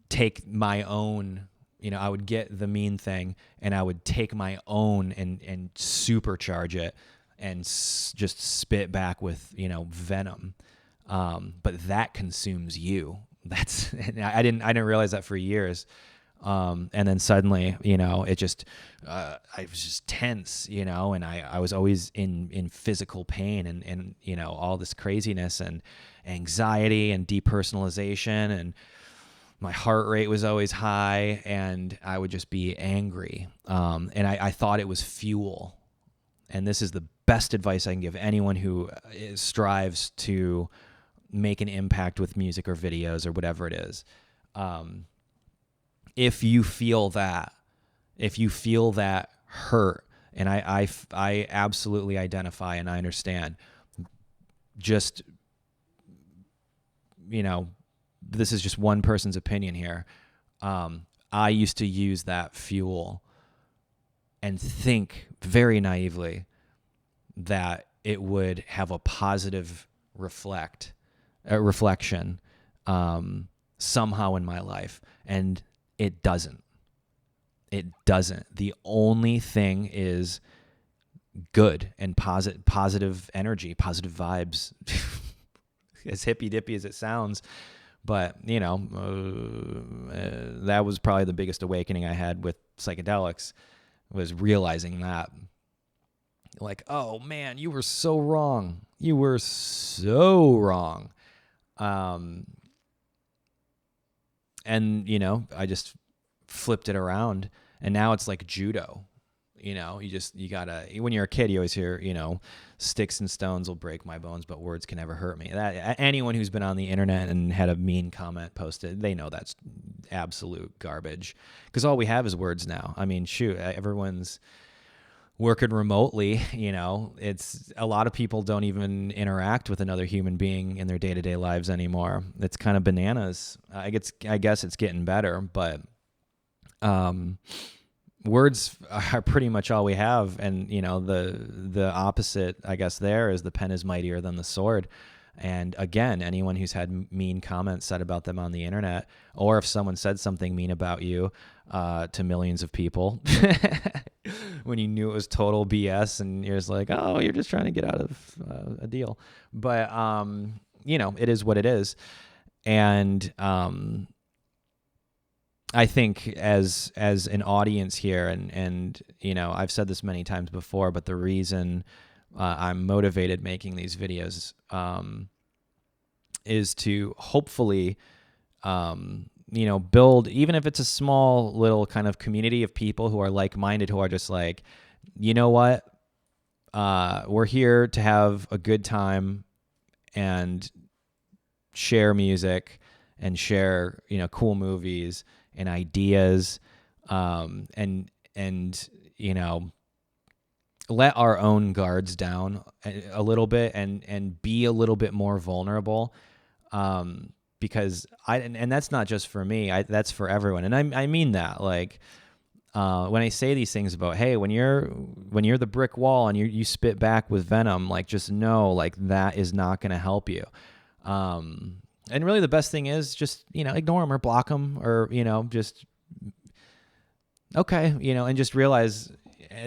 take my own, I would get the mean thing and I would take my own and supercharge it and just spit back with, venom. But that consumes you. I didn't realize that for years. And then suddenly, it just, I was just tense, and I was always in physical pain and, all this craziness and anxiety and depersonalization, and my heart rate was always high and I would just be angry. And I thought it was fuel. And this is the best advice I can give anyone who strives to make an impact with music or videos or whatever it is. If you feel that hurt, and I absolutely identify and I understand, just, this is just one person's opinion here. I used to use that fuel and think very naively that it would have a positive reflection somehow in my life, and it doesn't. It doesn't. The only thing is good and positive energy, positive vibes. As hippy-dippy as it sounds, but that was probably the biggest awakening I had with psychedelics, was realizing that, like, oh man, you were so wrong. You were so wrong. And I just flipped it around, and now it's like judo. You gotta, when you're a kid, you always hear, sticks and stones will break my bones, but words can never hurt me. That, anyone who's been on the internet and had a mean comment posted, they know that's absolute garbage, because all we have is words now. I mean, shoot, everyone's working remotely. It's, a lot of people don't even interact with another human being in their day-to-day lives anymore. It's kind of bananas. I guess it's getting better, but words are pretty much all we have. And, the opposite, I guess, there is the pen is mightier than the sword. And again, anyone who's had mean comments said about them on the internet, or if someone said something mean about you to millions of people, when you knew it was total BS, and you're just like, oh, you're just trying to get out of a deal. But it is what it is. And I think as an audience here, and I've said this many times before, but the reason I'm motivated making these videos is to hopefully build, even if it's a small little kind of community of people who are like-minded, who are just like, you know what, we're here to have a good time and share music and share cool movies and ideas, and let our own guards down a little bit and be a little bit more vulnerable, because and that's not just for me, that's for everyone. And I mean that, like, when I say these things about, hey, when you're the brick wall and you spit back with venom, like, just know, like, that is not going to help you. And really the best thing is just, ignore them or block them, or, just, okay, and just realize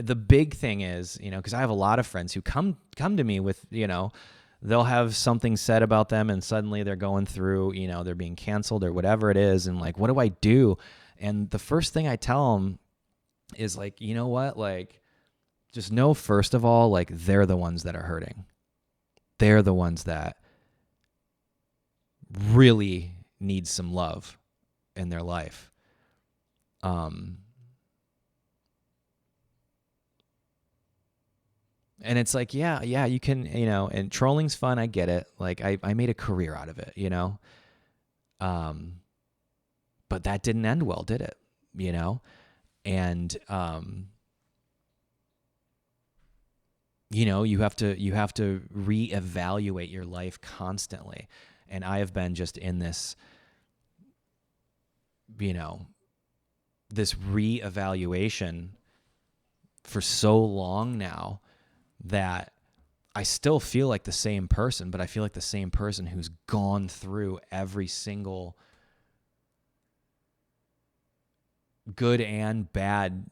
the big thing is, because I have a lot of friends who come to me with, they'll have something said about them and suddenly they're going through, they're being canceled or whatever it is. And like, what do I do? And the first thing I tell them is like, you know what? Like, just know, first of all, like, they're the ones that are hurting. They're the ones that really need some love in their life. And it's like, yeah, you can, and trolling's fun. I get it. Like, I made a career out of it, but that didn't end well, did it? And, you have to reevaluate your life constantly. And I have been just in this, this reevaluation for so long now that I still feel like the same person, but I feel like the same person who's gone through every single good and bad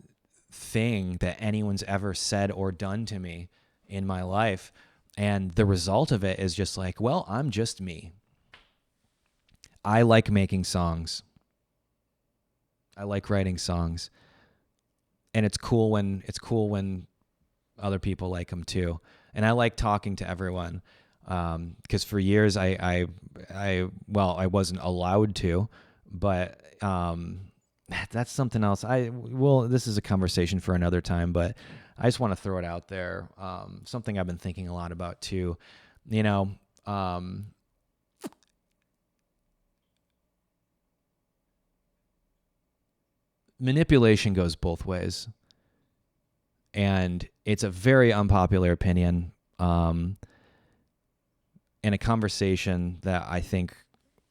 thing that anyone's ever said or done to me in my life. And the result of it is just like, well, I'm just me. I like making songs. I like writing songs. And it's cool when other people like them too. And I like talking to everyone, because for years I wasn't allowed to, but that's something else. This is a conversation for another time, but I just want to throw it out there. Something I've been thinking a lot about too, manipulation goes both ways. And it's a very unpopular opinion, and a conversation that I think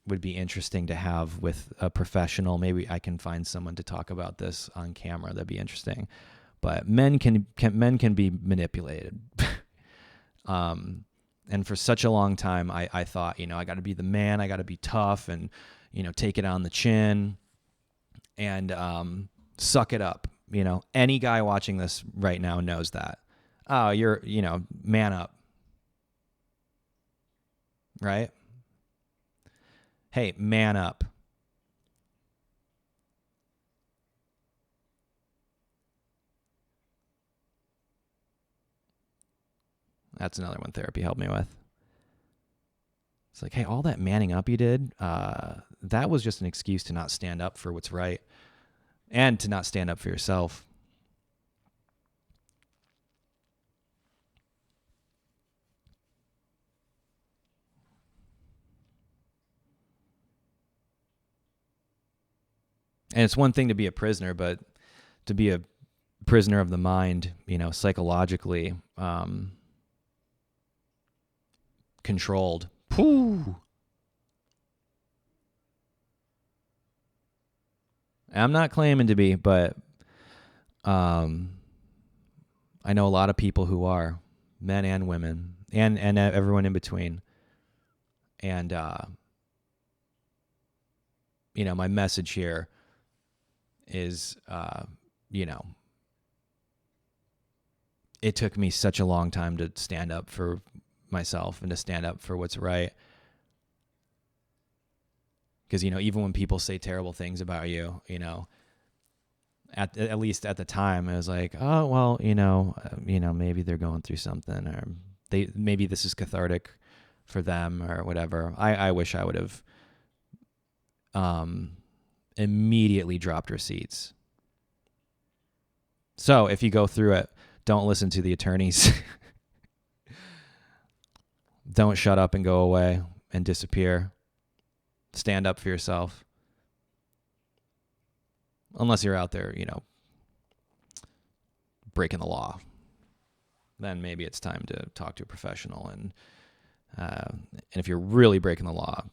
would be interesting to have with a professional. Maybe I can find someone to talk about this on camera. That'd be interesting. But men can be manipulated. And for such a long time, I thought, I got to be the man. I got to be tough and, take it on the chin and suck it up. Any guy watching this right now knows that. Oh, you're, man up. Right? Hey, man up. That's another one therapy helped me with. It's like, hey, all that manning up you did, that was just an excuse to not stand up for what's right and to not stand up for yourself. And it's one thing to be a prisoner, but to be a prisoner of the mind, psychologically controlled. Whew. I'm not claiming to be, but I know a lot of people who are, men and women, and everyone in between. And, my message here is, it took me such a long time to stand up for myself and to stand up for what's right. Because, even when people say terrible things about you, at least at the time, it was like, oh, well, maybe they're going through something, or maybe this is cathartic for them or whatever. I wish I would have immediately dropped receipts. So if you go through it, don't listen to the attorneys. Don't shut up and go away and disappear. Stand up for yourself. Unless you're out there, breaking the law. Then maybe it's time to talk to a professional. And if you're really breaking the law,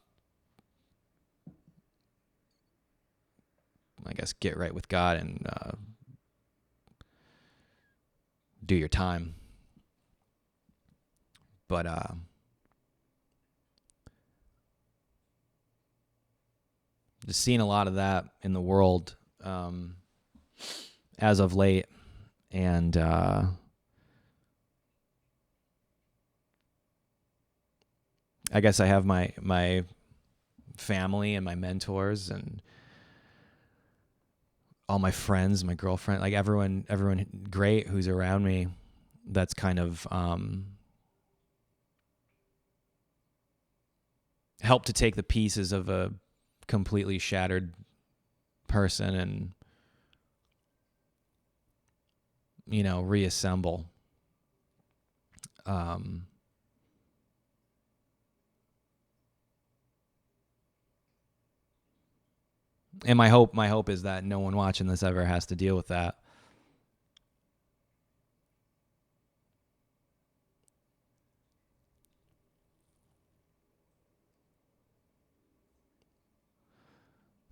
I guess get right with God and do your time. But just seeing a lot of that in the world as of late. And I guess I have my family and my mentors and all my friends, my girlfriend, like everyone great who's around me. That's kind of helped to take the pieces of a completely shattered person and, reassemble. And my hope is that no one watching this ever has to deal with that.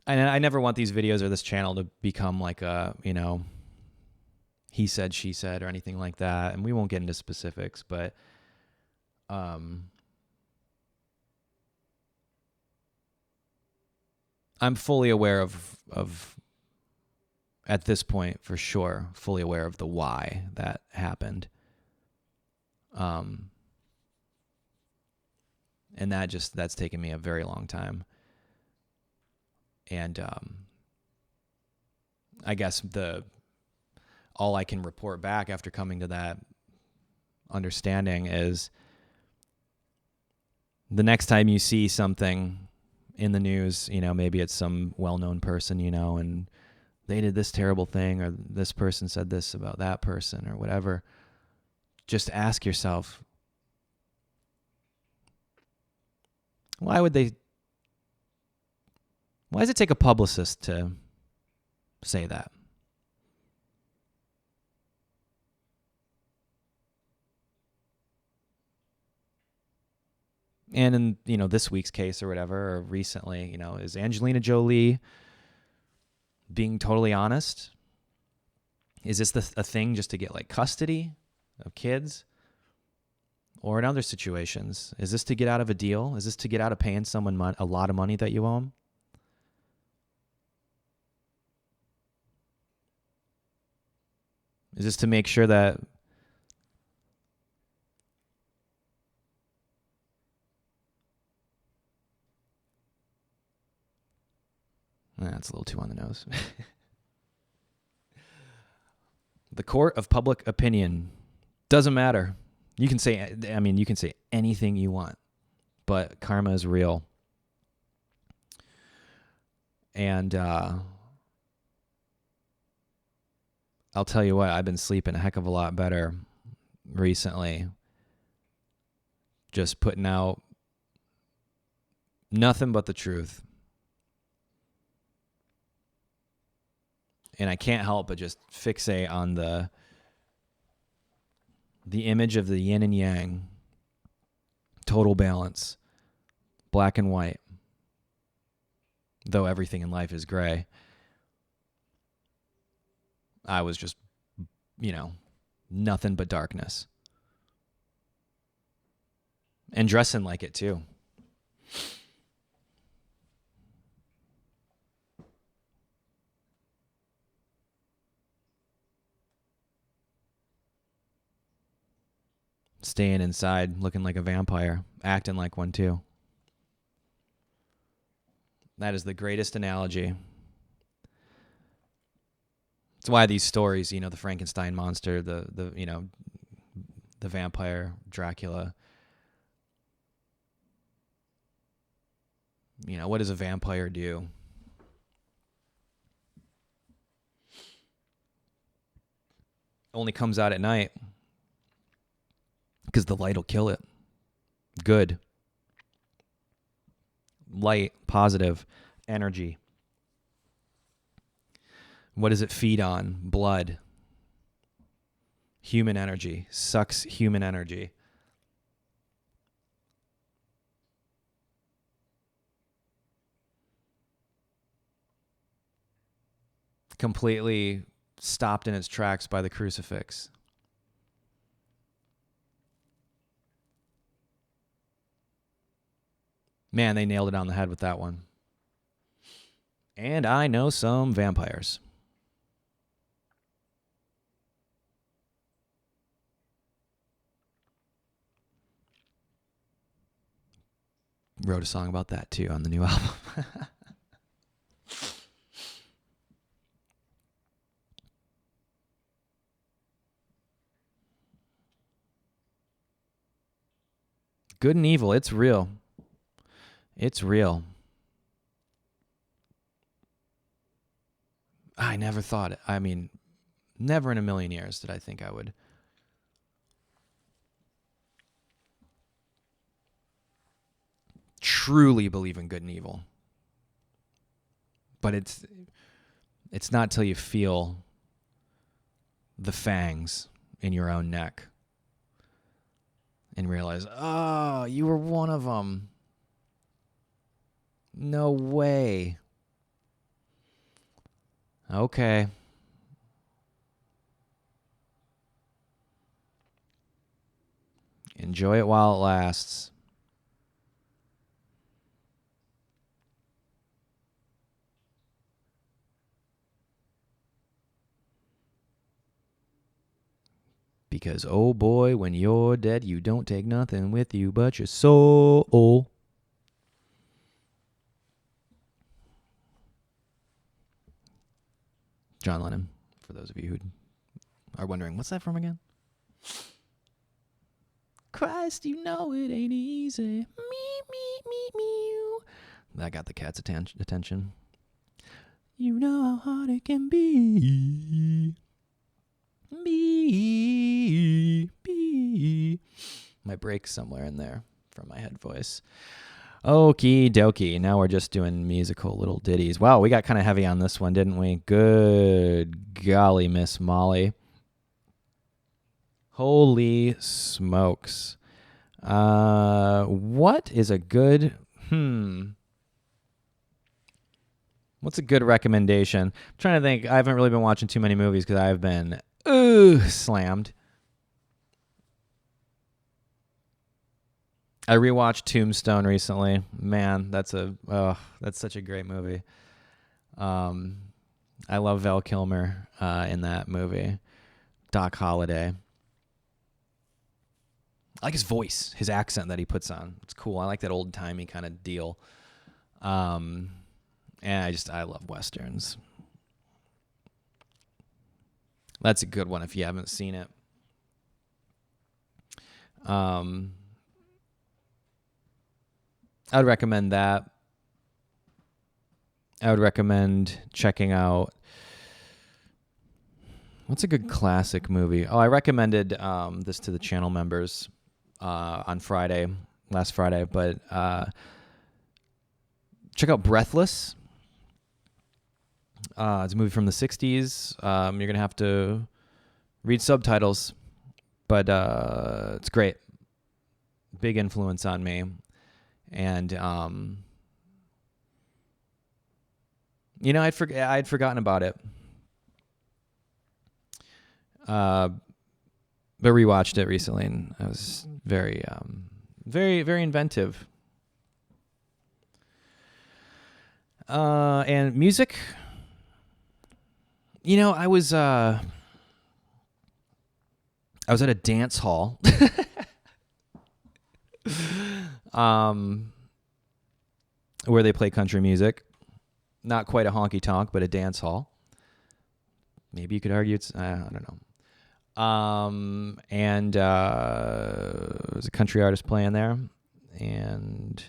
And I never want these videos or this channel to become like a, he said, she said, or anything like that. And we won't get into specifics, but I'm fully aware of at this point, for sure, fully aware of the why that happened. And that's taken me a very long time. And I guess all I can report back after coming to that understanding is the next time you see something in the news, maybe it's some well-known person, and they did this terrible thing, or this person said this about that person, or whatever. Just ask yourself, why does it take a publicist to say that? And in, this week's case or whatever, or recently, is Angelina Jolie being totally honest? Is this a thing just to get like custody of kids? Or in other situations, is this to get out of a deal? Is this to get out of paying someone a lot of money that you owe them? Is this to make sure that that's a little too on the nose. The court of public opinion doesn't matter. You can say anything you want, but karma is real. And I'll tell you what, I've been sleeping a heck of a lot better recently. Just putting out nothing but the truth. And I can't help but just fixate on the image of the yin and yang, total balance, black and white, though everything in life is gray. I was just, nothing but darkness. And dressing like it too. Staying inside, looking like a vampire, acting like one too. That is the greatest analogy. That's why these stories, the Frankenstein monster, the vampire, Dracula. What does a vampire do? Only comes out at night because the light will kill it. Good. Light, positive, energy. What does it feed on? Blood. Human energy. Sucks human energy. Completely stopped in its tracks by the crucifix. Man, they nailed it on the head with that one. And I know some vampires. Wrote a song about that too on the new album. Good and evil, it's real. It's real. I never thought it. I mean, never in a million years did I think I would truly believe in good and evil. But it's not till you feel the fangs in your own neck and realize, oh, you were one of them. No way. Okay. Enjoy it while it lasts. Because, oh boy, when you're dead, you don't take nothing with you but your soul. John Lennon, for those of you who are wondering, what's that from again? Christ, you know it ain't easy. Me. That got the cat's attention. You know how hard it can be. My break's somewhere in there from my head voice. Okie dokie. Now we're just doing musical little ditties. Wow, we got kind of heavy on this one, didn't we? Good golly, Miss Molly. Holy smokes. What is a good... What's a good recommendation? I'm trying to think. I haven't really been watching too many movies because I've been slammed. I rewatched Tombstone recently. Man, that's such a great movie. I love Val Kilmer in that movie. Doc Holliday. I like his voice, his accent that he puts on. It's cool. I like that old-timey kind of deal. And I love Westerns. That's a good one if you haven't seen it. I would recommend that. I would recommend checking out... What's a good classic movie? Oh, I recommended this to the channel members on last Friday, but check out Breathless. It's a movie from the 60s. You're going to have to read subtitles, but it's great. Big influence on me. And, I'd forgotten about it. But rewatched it recently, and I was very, very, very inventive. And music, I was at a dance hall. Where they play country music. Not quite a honky tonk, but a dance hall. Maybe you could argue it's, I don't know. And there was a country artist playing there, and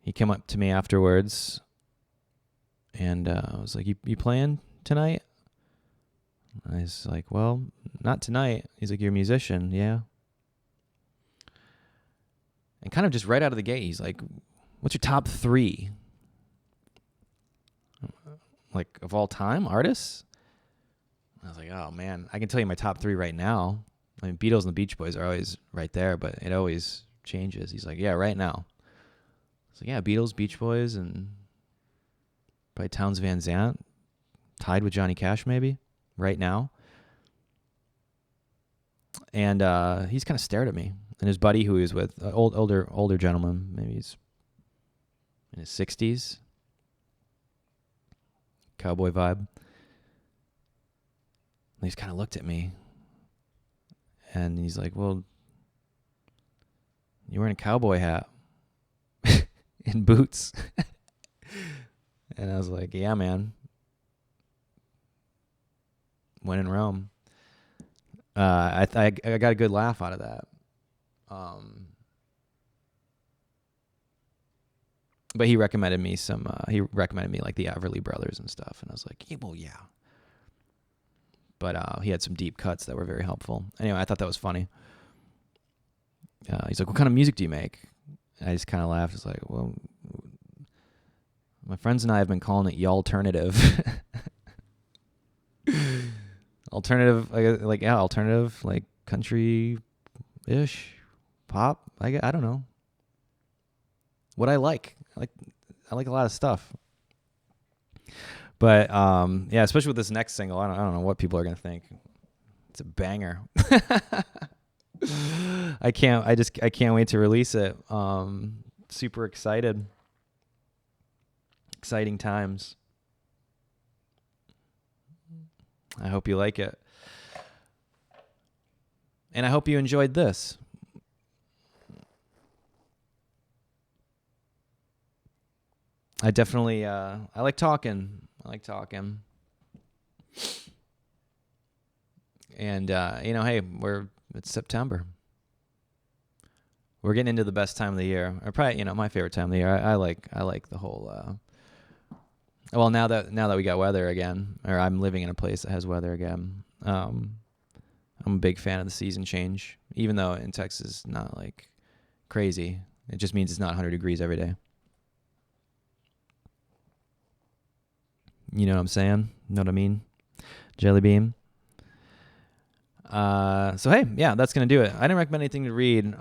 he came up to me afterwards, and I was like, you playing tonight? I was like, well, not tonight. He's like, you're a musician? Yeah. And kind of just right out of the gate, he's like, what's your top 3? Like, of all time artists? I was like, oh man, I can tell you my top 3 right now. I mean, Beatles and the Beach Boys are always right there, but it always changes. He's like, yeah, right now. I was like, yeah, Beatles, Beach Boys, and probably Townes Van Zandt, tied with Johnny Cash maybe, right now. And he's kind of stared at me. And his buddy who he was with, older gentleman, maybe he's in his 60s, cowboy vibe. And he's kind of looked at me, and he's like, well, you're wearing a cowboy hat and boots. And I was like, yeah, man. When in Rome. I got a good laugh out of that. But he recommended me like the Everly Brothers and stuff. And I was like, yeah, well, yeah. But he had some deep cuts that were very helpful. Anyway, I thought that was funny. He's like, what kind of music do you make? And I just kind of laughed. It's like, well, my friends and I have been calling it y'alternative. Alternative, like country-ish, pop. I don't know. What I like a lot of stuff. But yeah, especially with this next single, I don't know what people are gonna think. It's a banger. I can't wait to release it. Super excited. Exciting times. I hope you like it. And I hope you enjoyed this. I definitely, I like talking. And, hey, it's September. We're getting into the best time of the year. Or probably, my favorite time of the year. I like the whole, well, now that we got weather again, or I'm living in a place that has weather again, I'm a big fan of the season change, even though in Texas, not like crazy. It just means it's not 100 degrees every day. You know what I'm saying? Know what I mean? Jelly bean. So hey, yeah, that's gonna do it. I didn't recommend anything to read.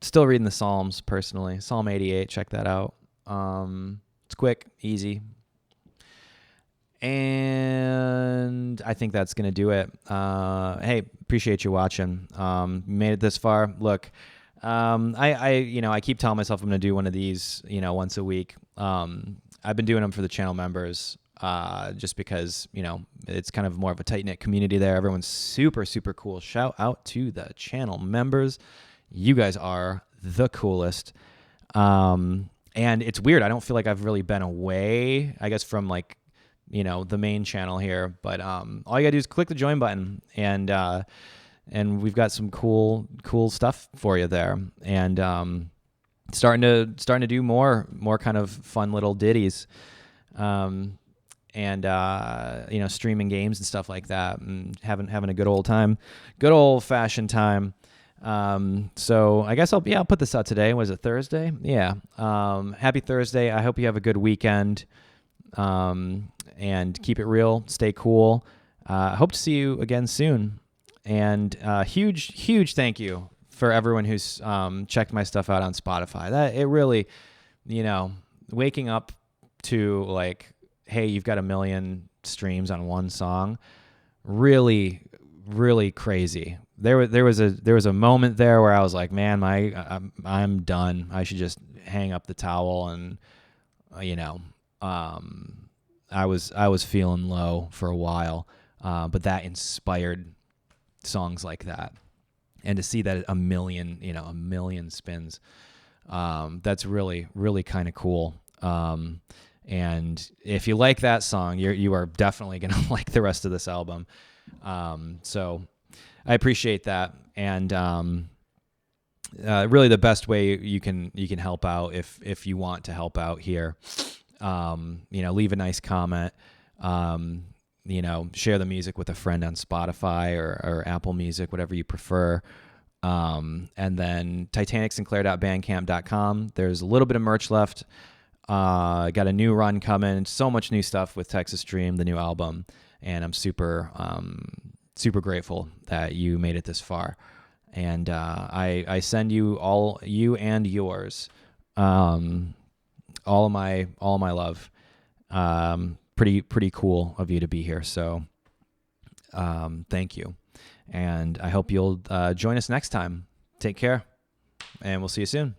Still reading the Psalms personally. Psalm 88, check that out. It's quick, easy. And I think that's gonna do it. Hey, appreciate you watching. Made it this far. Look, I keep telling myself I'm gonna do one of these, once a week. I've been doing them for the channel members, just because, it's kind of more of a tight-knit community there. Everyone's super, super cool. Shout out to the channel members. You guys are the coolest. And it's weird. I don't feel like I've really been away, I guess, from like, the main channel here. But all you gotta do is click the join button, and we've got some cool stuff for you there. And starting to do more kind of fun little ditties. And streaming games and stuff like that, and having a good old fashioned time. So I guess I'll put this out today. Was it Thursday? Yeah. Happy Thursday. I hope you have a good weekend. And keep it real. Stay cool. I hope to see you again soon. And huge thank you for everyone who's checked my stuff out on Spotify. That it really, waking up to like, hey, you've got 1 million streams on one song, really, really crazy. There was a moment there where I was like, man, I'm done. I should just hang up the towel. And I was feeling low for a while, but that inspired songs like that. And to see that a million spins, that's really, really kind of cool. And if you like that song, you are definitely going to like the rest of this album. So I appreciate that. And really the best way you can help out if you want to help out here, leave a nice comment, share the music with a friend on Spotify or Apple Music, whatever you prefer. And then titanicsinclair.bandcamp.com. There's a little bit of merch left. Got a new run coming, so much new stuff with Texas Dream, the new album. And I'm super grateful that you made it this far. And I send you all, you and yours, all of my love. Pretty cool of you to be here. So thank you. And I hope you'll join us next time. Take care, and we'll see you soon.